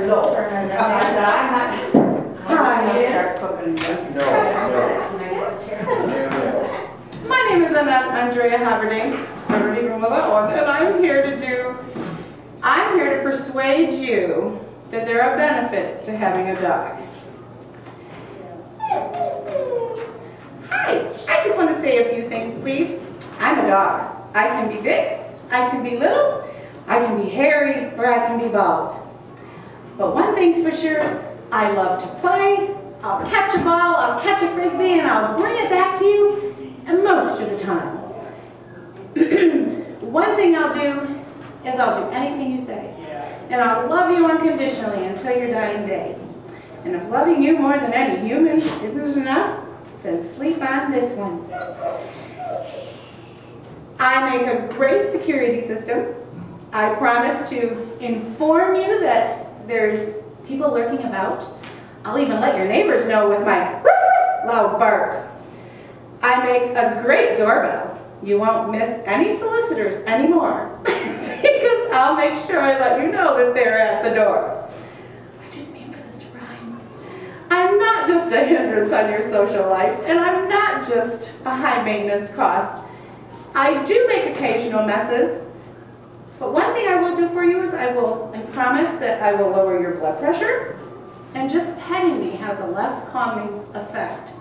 No. I'm not start cooking. No. My name is Andrea Haverding, and I'm here to persuade you that there are benefits to having a dog. Hi, I just want to say a few things, please. I'm a dog. I can be big, I can be little, I can be hairy, or I can be bald. But one thing's for sure, I love to play. I'll catch a ball, I'll catch a frisbee, and I'll bring it back to you, and most of the time. One thing I'll do is I'll do anything you say. And I'll love you unconditionally until your dying day. And if loving you more than any human isn't enough, then sleep on this one. I make a great security system. I promise to inform you that there's people lurking about. I'll even let your neighbors know with my roof, roof, loud bark. I make a great doorbell. You won't miss any solicitors anymore because I'll make sure I let you know that they're at the door. I didn't mean for this to rhyme. I'm not just a hindrance on your social life, and I'm not just a high maintenance cost. I do make occasional messes, but one thing I will do for you is I promise that I will lower your blood pressure, and just petting me has a less calming effect.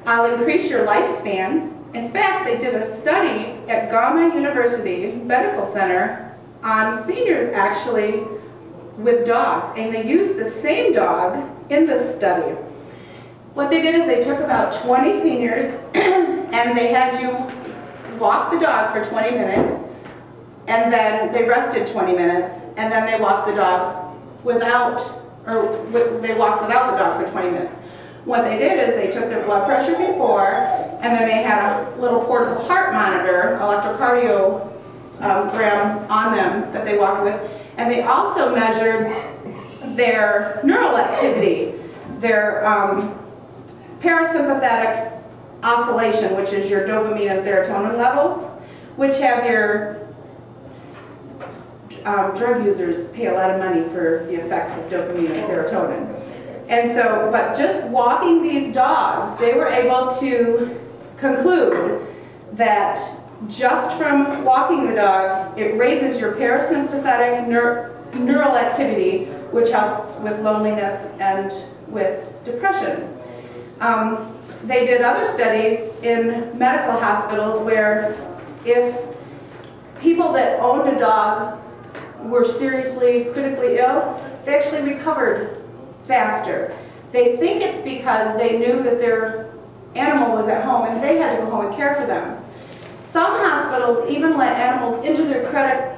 I'll increase your lifespan. In fact, they did a study at Gama University Medical Center on seniors actually with dogs, and they used the same dog in this study. What they did is they took about 20 seniors and they had you walk the dog for 20 minutes, and then they rested 20 minutes, and then they walked the dog they walked without the dog for 20 minutes. What they did is they took their blood pressure before, and then they had a little portable heart monitor, electrocardiogram on them that they walked with, and they also measured their neural activity, their parasympathetic oscillation, which is your dopamine and serotonin levels, which have your drug users pay a lot of money for the effects of dopamine and serotonin. And so, but just walking these dogs, they were able to conclude that just from walking the dog, it raises your parasympathetic neural activity, which helps with loneliness and with depression. They did other studies in medical hospitals where if people that owned a dog were seriously, critically ill, they actually recovered faster. They think it's because they knew that their animal was at home and they had to go home and care for them. Some hospitals even let animals into their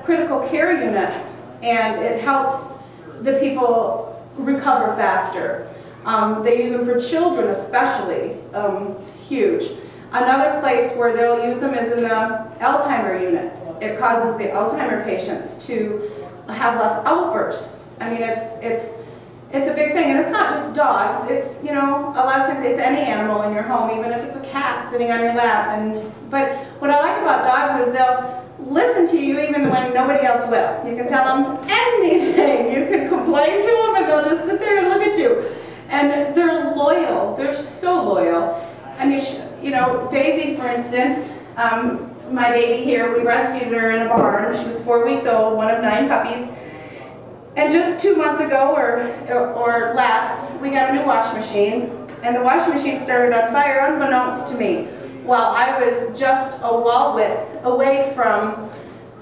critical care units, and it helps the people recover faster. They use them for children especially, huge. Another place where they'll use them is in the Alzheimer units. It causes the Alzheimer patients to have less outbursts. I mean, it's a big thing, and it's not just dogs. It's, you know, a lot of times it's any animal in your home, even if it's a cat sitting on your lap. But what I like about dogs is they'll listen to you even when nobody else will. You can tell them anything. You can complain to them, and they'll just sit there and look at you. And they're loyal. They're so loyal. I mean, you know, Daisy, for instance, my baby here, we rescued her in a barn. She was 4 weeks old, one of 9 puppies. And just 2 months ago, or less, we got a new wash machine, and the wash machine started on fire unbeknownst to me while I was just a wall width away from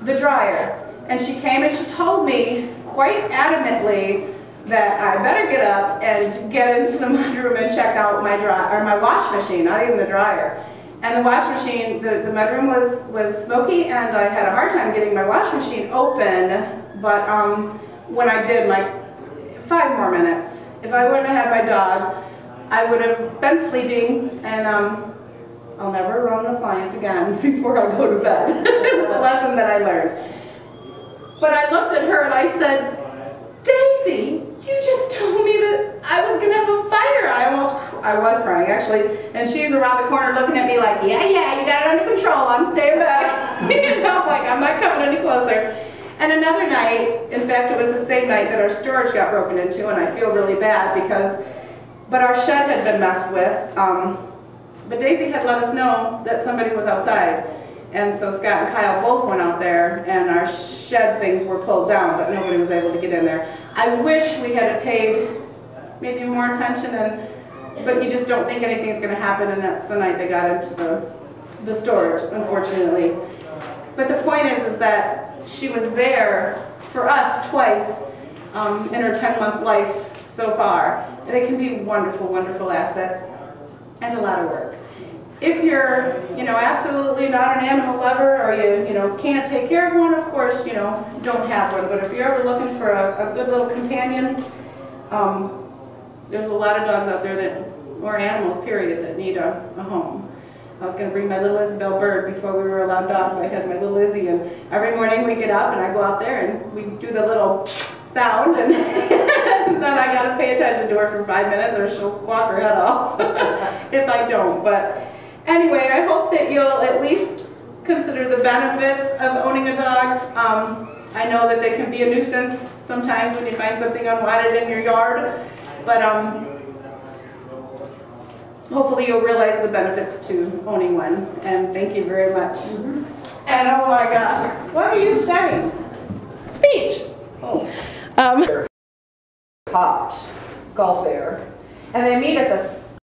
the dryer. And she came and she told me quite adamantly that I better get up and get into the mudroom and check out my wash machine, not even the dryer. And the wash machine, the mudroom was smoky, and I had a hard time getting my wash machine open, but when I did, like 5 more minutes. If I wouldn't have had my dog, I would have been sleeping, and I'll never run an appliance again before I go to bed. It's a lesson that I learned. But I looked at her and I said, Daisy, you just told me that I was going to have a fire. I was crying actually, and she's around the corner looking at me like, yeah, you got it under control, I'm staying back. You know, like, I'm not coming any closer. And another night, in fact it was the same night that our storage got broken into, and I feel really bad but our shed had been messed with. But Daisy had let us know that somebody was outside. And so Scott and Kyle both went out there, and our shed things were pulled down, but nobody was able to get in there. I wish we had paid maybe more attention, but you just don't think anything's going to happen, and that's the night they got into the storage, unfortunately. But the point is that she was there for us twice in her 10-month life so far. They can be wonderful, wonderful assets and a lot of work. If you're, absolutely not an animal lover, or you can't take care of one, of course, don't have one. But if you're ever looking for a good little companion, there's a lot of dogs out there or animals, period, that need a home. I was going to bring my little Isabel Bird before we were allowed dogs. I had my little Izzy, and every morning we get up and I go out there and we do the little sound, and then I got to pay attention to her for 5 minutes or she'll squawk her head off if I don't. But anyway, I hope that you'll at least consider the benefits of owning a dog. I know that they can be a nuisance sometimes when you find something unwanted in your yard, but hopefully you'll realize the benefits to owning one, and thank you very much. And oh my gosh, what are you studying? Speech. Hot golf there, and they meet at the